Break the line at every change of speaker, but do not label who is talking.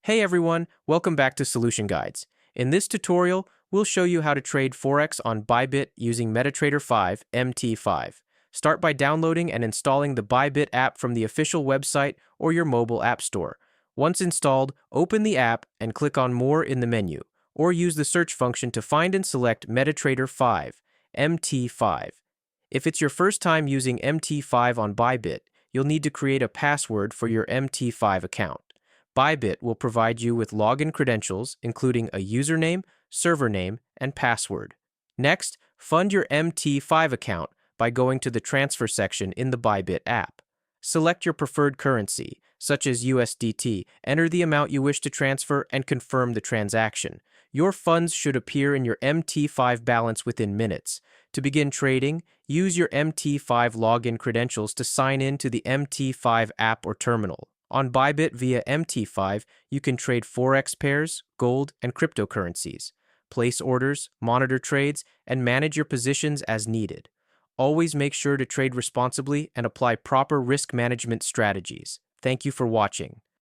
Hey everyone, welcome back to Solution Guides. In this tutorial, we'll show you how to trade Forex on Bybit using MetaTrader 5 MT5. Start by downloading and installing the Bybit app from the official website or your mobile app store. Once installed, open the app and click on More in the menu, or use the search function to find and select MetaTrader 5 MT5. If it's your first time using MT5 on Bybit, you'll need to create a password for your MT5 account. Bybit will provide you with login credentials, including a username, server name, and password. Next, fund your MT5 account by going to the transfer section in the Bybit app. Select your preferred currency, such as USDT, enter the amount you wish to transfer, and confirm the transaction. Your funds should appear in your MT5 balance within minutes. To begin trading, use your MT5 login credentials to sign in to the MT5 app or terminal. On Bybit via MT5, you can trade Forex pairs, gold, and cryptocurrencies, place orders, monitor trades, and manage your positions as needed. Always make sure to trade responsibly and apply proper risk management strategies. Thank you for watching.